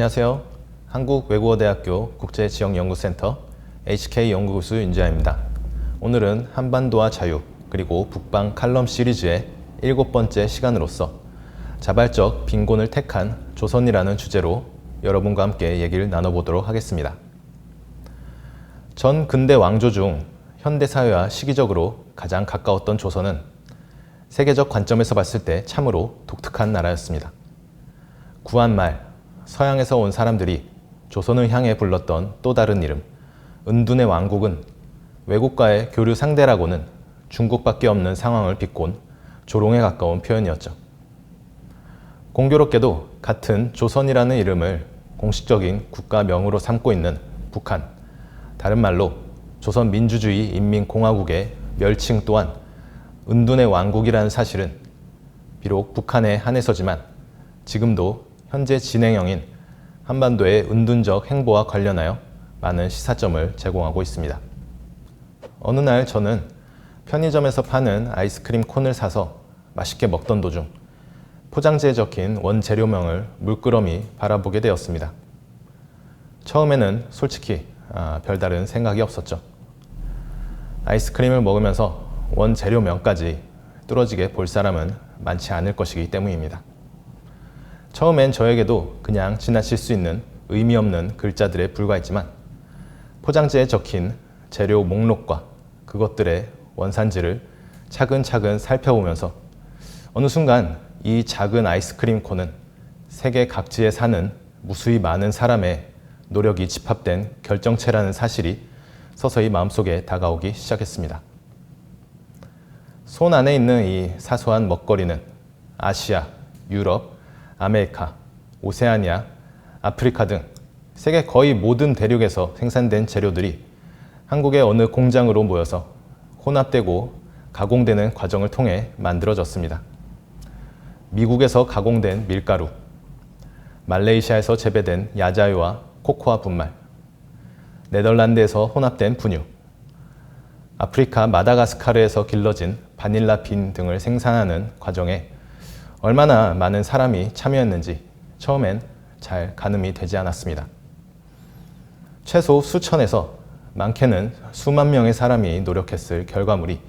안녕하세요. 한국외국어대학교 국제지역연구센터 HK연구소수 윤재하입니다. 오늘은 한반도와 자유 그리고 북방 칼럼 시리즈의 7번째 시간으로서 자발적 빈곤을 택한 조선이라는 주제로 여러분과 함께 얘기를 나눠보도록 하겠습니다. 전 근대 왕조 중 현대사회와 시기적으로 가장 가까웠던 조선은 세계적 관점에서 봤을 때 참으로 독특한 나라였습니다. 구한말, 서양에서 온 사람들이 조선을 향해 불렀던 또 다른 이름, 은둔의 왕국은 외국과의 교류 상대라고는 중국밖에 없는 상황을 비꼰 조롱에 가까운 표현이었죠. 공교롭게도 같은 조선이라는 이름을 공식적인 국가명으로 삼고 있는 북한, 다른 말로 조선민주주의인민공화국의 멸칭 또한 은둔의 왕국이라는 사실은 비록 북한에 한해서지만 지금도 현재 진행형인 한반도의 은둔적 행보와 관련하여 많은 시사점을 제공하고 있습니다. 어느 날 저는 편의점에서 파는 아이스크림 콘을 사서 맛있게 먹던 도중 포장지에 적힌 원재료명을 물끄러미 바라보게 되었습니다. 처음에는 솔직히 별다른 생각이 없었죠. 아이스크림을 먹으면서 원재료명까지 뚫어지게 볼 사람은 많지 않을 것이기 때문입니다. 처음엔 저에게도 그냥 지나칠 수 있는 의미 없는 글자들에 불과했지만 포장지에 적힌 재료 목록과 그것들의 원산지를 차근차근 살펴보면서 어느 순간 이 작은 아이스크림 콘은 세계 각지에 사는 무수히 많은 사람의 노력이 집합된 결정체라는 사실이 서서히 마음속에 다가오기 시작했습니다. 손 안에 있는 이 사소한 먹거리는 아시아, 유럽, 아메리카, 오세아니아, 아프리카 등 세계 거의 모든 대륙에서 생산된 재료들이 한국의 어느 공장으로 모여서 혼합되고 가공되는 과정을 통해 만들어졌습니다. 미국에서 가공된 밀가루, 말레이시아에서 재배된 야자유와 코코아 분말, 네덜란드에서 혼합된 분유, 아프리카 마다가스카르에서 길러진 바닐라 빈 등을 생산하는 과정에 얼마나 많은 사람이 참여했는지 처음엔 잘 가늠이 되지 않았습니다. 최소 수천에서 많게는 수만 명의 사람이 노력했을 결과물이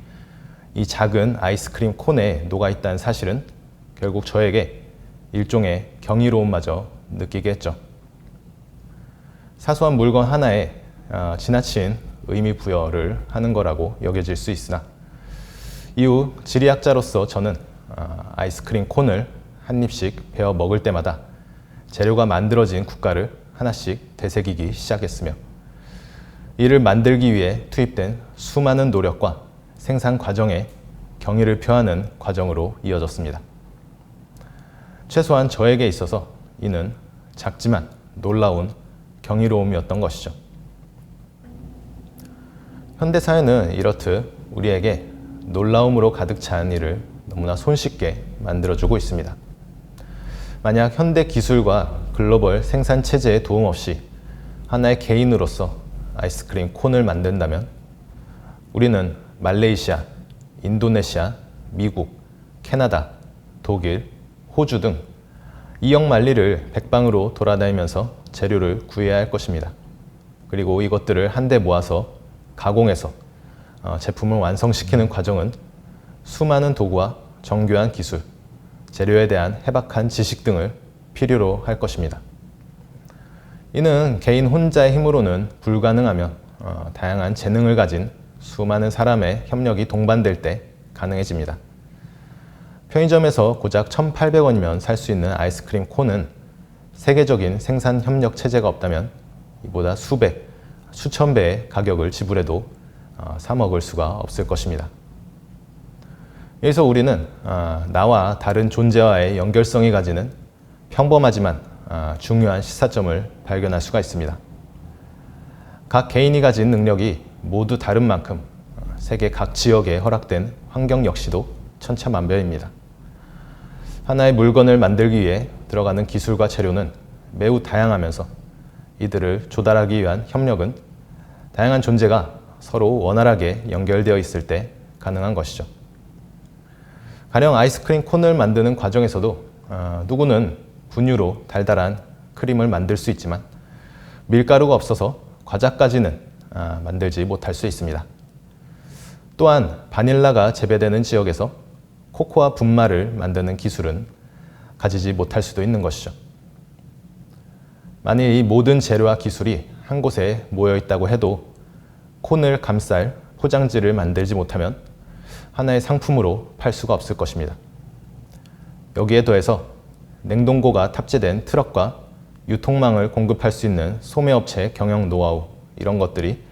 이 작은 아이스크림 콘에 녹아있다는 사실은 결국 저에게 일종의 경이로움마저 느끼게 했죠. 사소한 물건 하나에 지나친 의미 부여를 하는 거라고 여겨질 수 있으나 이후 지리학자로서 저는 아이스크림 콘을 한 입씩 베어 먹을 때마다 재료가 만들어진 국가를 하나씩 되새기기 시작했으며 이를 만들기 위해 투입된 수많은 노력과 생산 과정에 경의를 표하는 과정으로 이어졌습니다. 최소한 저에게 있어서 이는 작지만 놀라운 경이로움이었던 것이죠. 현대사회는 이렇듯 우리에게 놀라움으로 가득 찬 일을 너무나 손쉽게 만들어주고 있습니다. 만약 현대 기술과 글로벌 생산 체제의 도움 없이 하나의 개인으로서 아이스크림 콘을 만든다면 우리는 말레이시아, 인도네시아, 미국, 캐나다, 독일, 호주 등 2억 만리를 백방으로 돌아다니면서 재료를 구해야 할 것입니다. 그리고 이것들을 한데 모아서 가공해서 제품을 완성시키는 과정은 수많은 도구와 정교한 기술, 재료에 대한 해박한 지식 등을 필요로 할 것입니다. 이는 개인 혼자의 힘으로는 불가능하며 다양한 재능을 가진 수많은 사람의 협력이 동반될 때 가능해집니다. 편의점에서 고작 1,800원이면 살 수 있는 아이스크림 콘은 세계적인 생산 협력 체제가 없다면 이보다 수백, 수천 배의 가격을 지불해도 사 먹을 수가 없을 것입니다. 여기서 우리는 나와 다른 존재와의 연결성이 가지는 평범하지만 중요한 시사점을 발견할 수가 있습니다. 각 개인이 가진 능력이 모두 다른 만큼 세계 각 지역에 허락된 환경 역시도 천차만별입니다. 하나의 물건을 만들기 위해 들어가는 기술과 재료는 매우 다양하면서 이들을 조달하기 위한 협력은 다양한 존재가 서로 원활하게 연결되어 있을 때 가능한 것이죠. 가령 아이스크림 콘을 만드는 과정에서도 누구는 분유로 달달한 크림을 만들 수 있지만 밀가루가 없어서 과자까지는 만들지 못할 수 있습니다. 또한 바닐라가 재배되는 지역에서 코코아 분말을 만드는 기술은 가지지 못할 수도 있는 것이죠. 만일 이 모든 재료와 기술이 한 곳에 모여 있다고 해도 콘을 감쌀 포장지를 만들지 못하면 하나의 상품으로 팔 수가 없을 것입니다. 여기에 더해서 냉동고가 탑재된 트럭과 유통망을 공급할 수 있는 소매업체 경영 노하우, 이런 것들이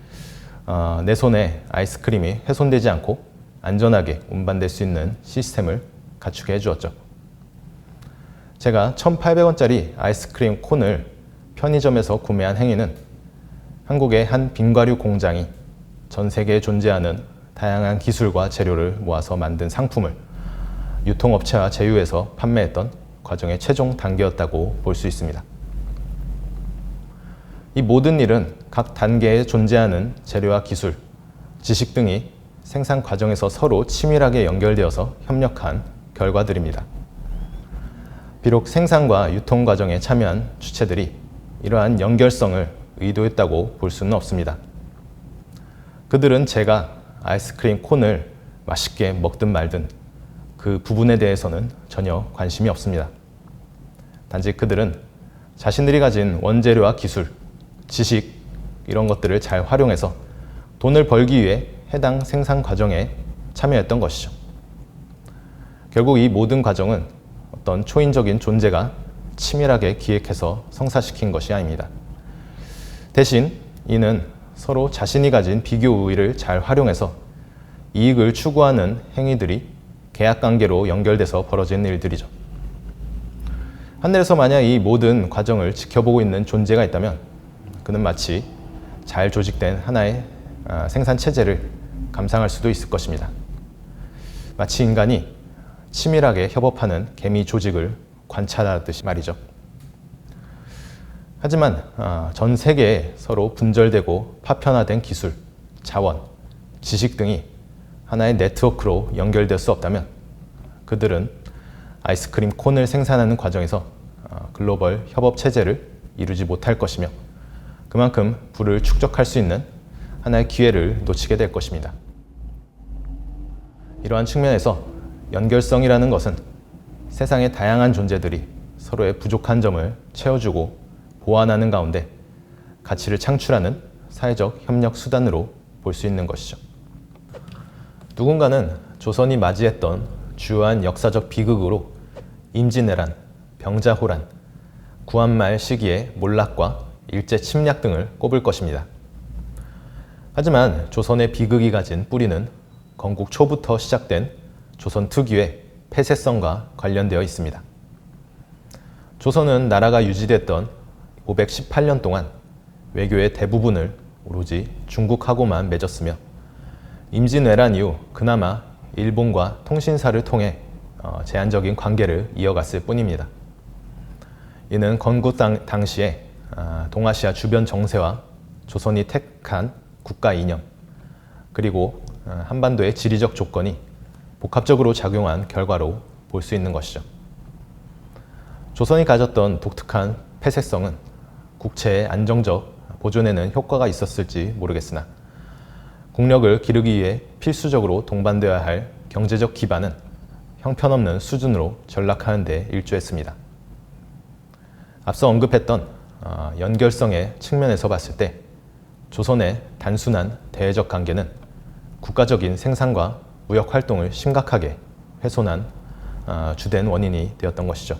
내 손에 아이스크림이 훼손되지 않고 안전하게 운반될 수 있는 시스템을 갖추게 해주었죠. 제가 1,800원짜리 아이스크림 콘을 편의점에서 구매한 행위는 한국의 한 빙과류 공장이 전 세계에 존재하는 다양한 기술과 재료를 모아서 만든 상품을 유통업체와 제휴해서 판매했던 과정의 최종 단계였다고 볼 수 있습니다. 이 모든 일은 각 단계에 존재하는 재료와 기술, 지식 등이 생산 과정에서 서로 치밀하게 연결되어서 협력한 결과들입니다. 비록 생산과 유통 과정에 참여한 주체들이 이러한 연결성을 의도했다고 볼 수는 없습니다. 그들은 제가 아이스크림 콘을 맛있게 먹든 말든 그 부분에 대해서는 전혀 관심이 없습니다. 단지 그들은 자신들이 가진 원재료와 기술, 지식, 이런 것들을 잘 활용해서 돈을 벌기 위해 해당 생산 과정에 참여했던 것이죠. 결국 이 모든 과정은 어떤 초인적인 존재가 치밀하게 기획해서 성사시킨 것이 아닙니다. 대신 이는 서로 자신이 가진 비교 우위를 잘 활용해서 이익을 추구하는 행위들이 계약관계로 연결돼서 벌어진 일들이죠. 하늘에서 만약 이 모든 과정을 지켜보고 있는 존재가 있다면 그는 마치 잘 조직된 하나의 생산 체제를 감상할 수도 있을 것입니다. 마치 인간이 치밀하게 협업하는 개미 조직을 관찰하듯이 말이죠. 하지만 전 세계에 서로 분절되고 파편화된 기술, 자원, 지식 등이 하나의 네트워크로 연결될 수 없다면 그들은 아이스크림 콘을 생산하는 과정에서 글로벌 협업 체제를 이루지 못할 것이며 그만큼 부를 축적할 수 있는 하나의 기회를 놓치게 될 것입니다. 이러한 측면에서 연결성이라는 것은 세상의 다양한 존재들이 서로의 부족한 점을 채워주고 보완하는 가운데 가치를 창출하는 사회적 협력 수단으로 볼 수 있는 것이죠. 누군가는 조선이 맞이했던 주요한 역사적 비극으로 임진왜란, 병자호란, 구한말 시기의 몰락과 일제 침략 등을 꼽을 것입니다. 하지만 조선의 비극이 가진 뿌리는 건국 초부터 시작된 조선 특유의 폐쇄성과 관련되어 있습니다. 조선은 나라가 유지됐던 518년 동안 외교의 대부분을 오로지 중국하고만 맺었으며 임진왜란 이후 그나마 일본과 통신사를 통해 제한적인 관계를 이어갔을 뿐입니다. 이는 건국 당시에 동아시아 주변 정세와 조선이 택한 국가 이념, 그리고 한반도의 지리적 조건이 복합적으로 작용한 결과로 볼 수 있는 것이죠. 조선이 가졌던 독특한 폐쇄성은 국채의 안정적 보존에는 효과가 있었을지 모르겠으나 국력을 기르기 위해 필수적으로 동반되어야 할 경제적 기반은 형편없는 수준으로 전락하는 데 일조했습니다. 앞서 언급했던 연결성의 측면에서 봤을 때 조선의 단순한 대외적 관계는 국가적인 생산과 무역 활동을 심각하게 훼손한 주된 원인이 되었던 것이죠.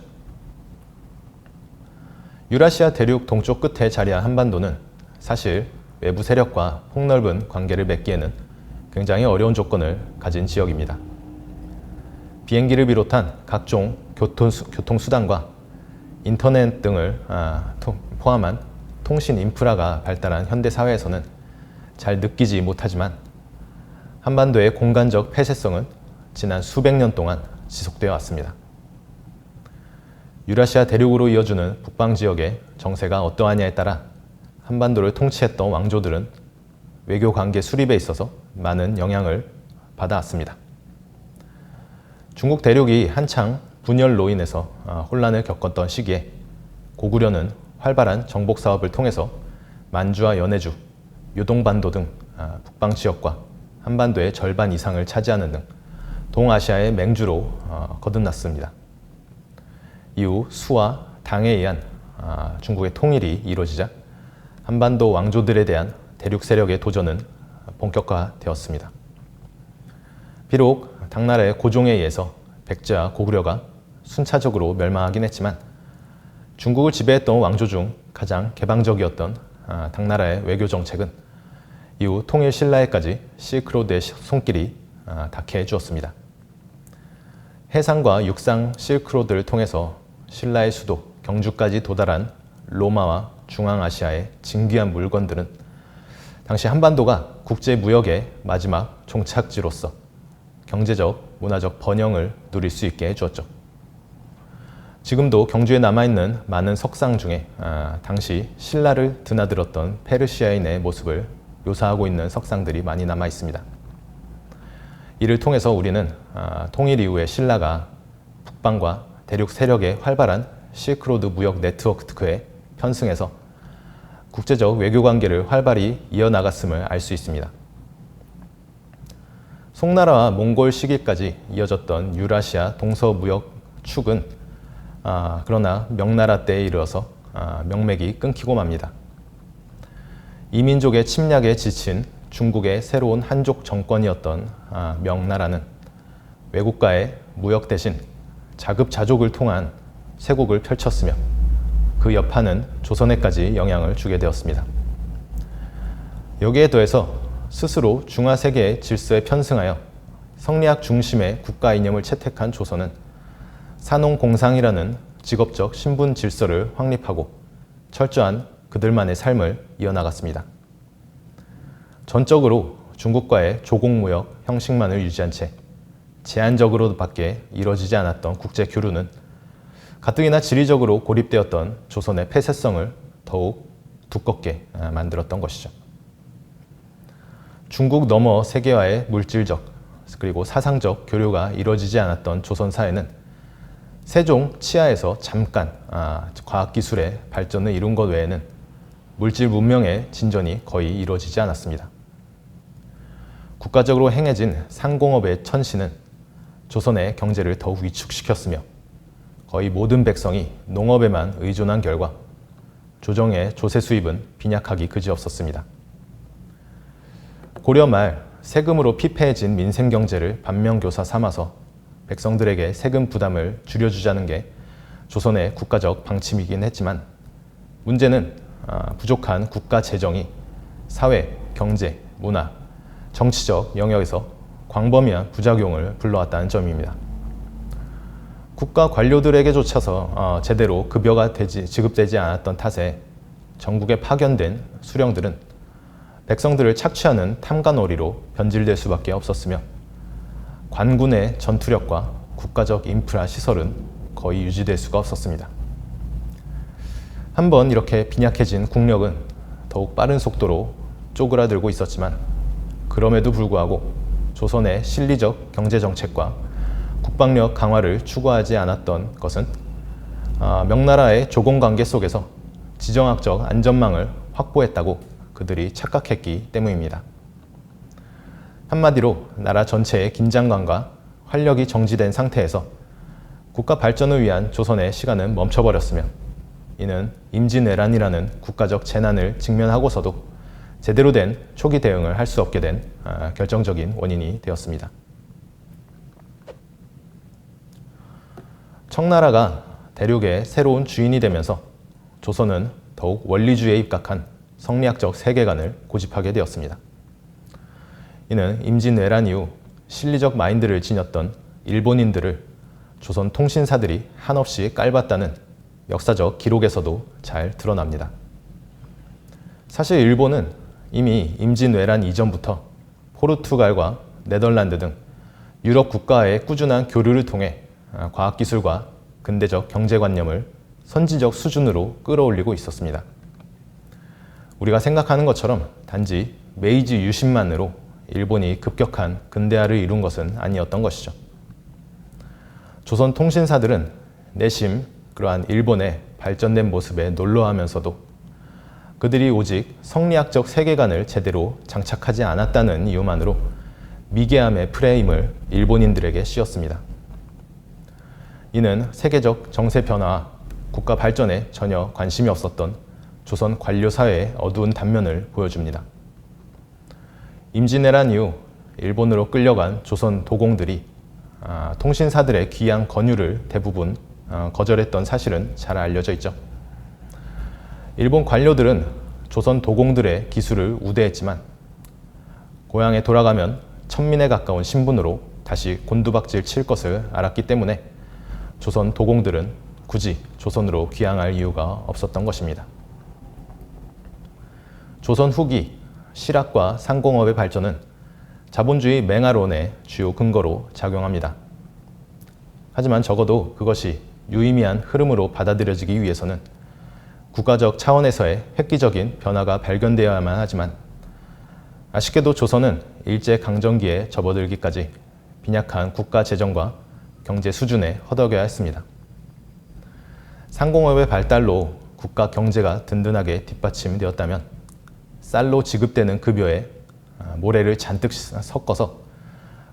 유라시아 대륙 동쪽 끝에 자리한 한반도는 사실 외부 세력과 폭넓은 관계를 맺기에는 굉장히 어려운 조건을 가진 지역입니다. 비행기를 비롯한 각종 교통수단과 인터넷 등을 포함한 통신 인프라가 발달한 현대사회에서는 잘 느끼지 못하지만 한반도의 공간적 폐쇄성은 지난 수백 년 동안 지속되어 왔습니다. 유라시아 대륙으로 이어주는 북방지역의 정세가 어떠하냐에 따라 한반도를 통치했던 왕조들은 외교관계 수립에 있어서 많은 영향을 받아왔습니다. 중국 대륙이 한창 분열로 인해서 혼란을 겪었던 시기에 고구려는 활발한 정복 사업을 통해서 만주와 연해주, 요동반도 등 북방 지역과 한반도의 절반 이상을 차지하는 등 동아시아의 맹주로 거듭났습니다. 이후 수와 당에 의한 중국의 통일이 이루어지자 한반도 왕조들에 대한 대륙 세력의 도전은 본격화되었습니다. 비록 당나라의 고종에 의해서 백제와 고구려가 순차적으로 멸망하긴 했지만 중국을 지배했던 왕조 중 가장 개방적이었던 당나라의 외교 정책은 이후 통일 신라에까지 실크로드의 손길이 닿게 해주었습니다. 해상과 육상 실크로드를 통해서 신라의 수도 경주까지 도달한 로마와 중앙아시아의 진귀한 물건들은 당시 한반도가 국제무역의 마지막 종착지로서 경제적, 문화적 번영을 누릴 수 있게 해주었죠. 지금도 경주에 남아있는 많은 석상 중에 당시 신라를 드나들었던 페르시아인의 모습을 묘사하고 있는 석상들이 많이 남아 있습니다. 이를 통해서 우리는 통일 이후에 신라가 북방과 대륙 세력의 활발한 실크로드 무역 네트워크에 편승해서 국제적 외교 관계를 활발히 이어나갔음을 알 수 있습니다. 송나라와 몽골 시기까지 이어졌던 유라시아 동서무역 축은 그러나 명나라 때에 이르러서 명맥이 끊기고 맙니다. 이민족의 침략에 지친 중국의 새로운 한족 정권이었던 명나라는 외국과의 무역 대신 자급자족을 통한 쇄국을 펼쳤으며 그 여파는 조선에까지 영향을 주게 되었습니다. 여기에 더해서 스스로 중화세계의 질서에 편승하여 성리학 중심의 국가 이념을 채택한 조선은 산농공상이라는 직업적 신분 질서를 확립하고 철저한 그들만의 삶을 이어나갔습니다. 전적으로 중국과의 조공무역 형식만을 유지한 채 제한적으로밖에 이루어지지 않았던 국제 교류는 가뜩이나 지리적으로 고립되었던 조선의 폐쇄성을 더욱 두껍게 만들었던 것이죠. 중국 넘어 세계와의 물질적 그리고 사상적 교류가 이루어지지 않았던 조선 사회는 세종 치하에서 잠깐 과학기술의 발전을 이룬 것 외에는 물질 문명의 진전이 거의 이루어지지 않았습니다. 국가적으로 행해진 상공업의 천시는 조선의 경제를 더욱 위축시켰으며 거의 모든 백성이 농업에만 의존한 결과 조정의 조세 수입은 빈약하기 그지없었습니다. 고려 말 세금으로 피폐해진 민생경제를 반면교사 삼아서 백성들에게 세금 부담을 줄여주자는 게 조선의 국가적 방침이긴 했지만 문제는 부족한 국가 재정이 사회, 경제, 문화, 정치적 영역에서 광범위한 부작용을 불러왔다는 점입니다. 국가 관료들에게조차서 제대로 급여가 지급되지 않았던 탓에 전국에 파견된 수령들은 백성들을 착취하는 탐관오리로 변질될 수밖에 없었으며 관군의 전투력과 국가적 인프라 시설은 거의 유지될 수가 없었습니다. 한번 이렇게 빈약해진 국력은 더욱 빠른 속도로 쪼그라들고 있었지만 그럼에도 불구하고 조선의 실리적 경제정책과 국방력 강화를 추구하지 않았던 것은 명나라의 조공관계 속에서 지정학적 안전망을 확보했다고 그들이 착각했기 때문입니다. 한마디로 나라 전체의 긴장감과 활력이 정지된 상태에서 국가 발전을 위한 조선의 시간은 멈춰버렸으며 이는 임진왜란이라는 국가적 재난을 직면하고서도 제대로 된 초기 대응을 할 수 없게 된 결정적인 원인이 되었습니다. 청나라가 대륙의 새로운 주인이 되면서 조선은 더욱 원리주의에 입각한 성리학적 세계관을 고집하게 되었습니다. 이는 임진왜란 이후 실리적 마인드를 지녔던 일본인들을 조선 통신사들이 한없이 깔봤다는 역사적 기록에서도 잘 드러납니다. 사실 일본은 이미 임진왜란 이전부터 포르투갈과 네덜란드 등 유럽 국가와의 꾸준한 교류를 통해 과학기술과 근대적 경제관념을 선진적 수준으로 끌어올리고 있었습니다. 우리가 생각하는 것처럼 단지 메이지 유신만으로 일본이 급격한 근대화를 이룬 것은 아니었던 것이죠. 조선 통신사들은 내심 그러한 일본의 발전된 모습에 놀라하면서도 그들이 오직 성리학적 세계관을 제대로 장착하지 않았다는 이유만으로 미개함의 프레임을 일본인들에게 씌웠습니다. 이는 세계적 정세 변화와 국가 발전에 전혀 관심이 없었던 조선 관료 사회의 어두운 단면을 보여줍니다. 임진왜란 이후 일본으로 끌려간 조선 도공들이 통신사들의 귀양 권유를 대부분 거절했던 사실은 잘 알려져 있죠. 일본 관료들은 조선 도공들의 기술을 우대했지만 고향에 돌아가면 천민에 가까운 신분으로 다시 곤두박질 칠 것을 알았기 때문에 조선 도공들은 굳이 조선으로 귀향할 이유가 없었던 것입니다. 조선 후기 실학과 상공업의 발전은 자본주의 맹아론의 주요 근거로 작용합니다. 하지만 적어도 그것이 유의미한 흐름으로 받아들여지기 위해서는 국가적 차원에서의 획기적인 변화가 발견되어야만 하지만 아쉽게도 조선은 일제강점기에 접어들기까지 빈약한 국가 재정과 경제 수준에 허덕여야 했습니다. 상공업의 발달로 국가 경제가 든든하게 뒷받침되었다면 쌀로 지급되는 급여에 모래를 잔뜩 섞어서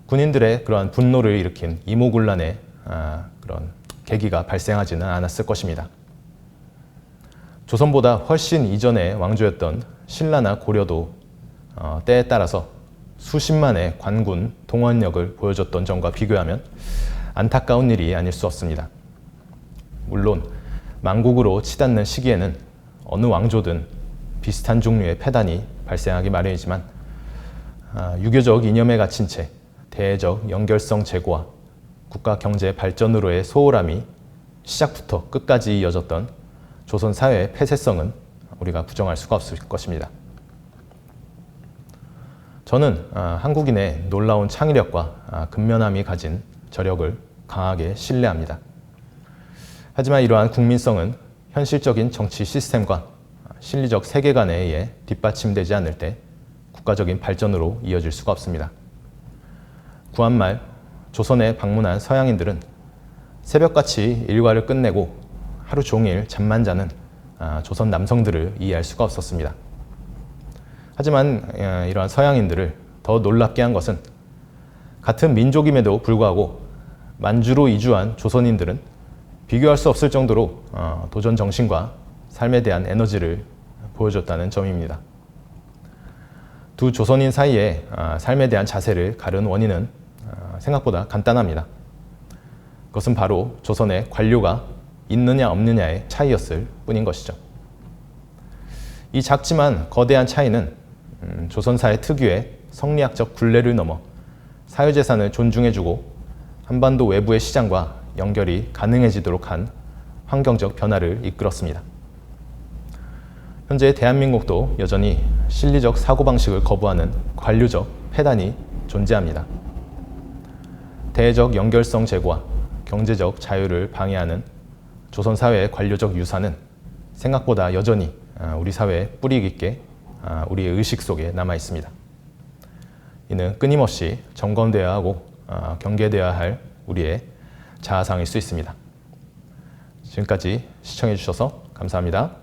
군인들의 그러한 분노를 일으킨 이모군란의 그런 계기가 발생하지는 않았을 것입니다. 조선보다 훨씬 이전의 왕조였던 신라나 고려도 때에 따라서 수십만의 관군 동원력을 보여줬던 점과 비교하면 안타까운 일이 아닐 수 없습니다. 물론 망국으로 치닫는 시기에는 어느 왕조든 비슷한 종류의 패단이 발생하기 마련이지만 유교적 이념에 갇힌 채 대외적 연결성 제고와 국가 경제 발전으로의 소홀함이 시작부터 끝까지 이어졌던 조선 사회의 폐쇄성은 우리가 부정할 수가 없을 것입니다. 저는 한국인의 놀라운 창의력과 근면함이 가진 저력을 강하게 신뢰합니다. 하지만 이러한 국민성은 현실적인 정치 시스템과 실리적 세계관에 의해 뒷받침되지 않을 때 국가적인 발전으로 이어질 수가 없습니다. 구한말 조선에 방문한 서양인들은 새벽같이 일과를 끝내고 하루 종일 잠만 자는 조선 남성들을 이해할 수가 없었습니다. 하지만 이러한 서양인들을 더 놀랍게 한 것은 같은 민족임에도 불구하고 만주로 이주한 조선인들은 비교할 수 없을 정도로 도전 정신과 삶에 대한 에너지를 보여줬다는 점입니다. 두 조선인 사이에 삶에 대한 자세를 가른 원인은 생각보다 간단합니다. 그것은 바로 조선의 관료가 있느냐 없느냐의 차이였을 뿐인 것이죠. 이 작지만 거대한 차이는 조선사회 특유의 성리학적 굴레를 넘어 사유재산을 존중해주고 한반도 외부의 시장과 연결이 가능해지도록 한 환경적 변화를 이끌었습니다. 현재 대한민국도 여전히 실리적 사고방식을 거부하는 관료적 폐단이 존재합니다. 대외적 연결성 제고와 경제적 자유를 방해하는 조선사회의 관료적 유산은 생각보다 여전히 우리 사회에 뿌리 깊게 우리의 의식 속에 남아 있습니다. 이는 끊임없이 점검되어야 하고 경계되어야 할 우리의 자아상일 수 있습니다. 지금까지 시청해 주셔서 감사합니다.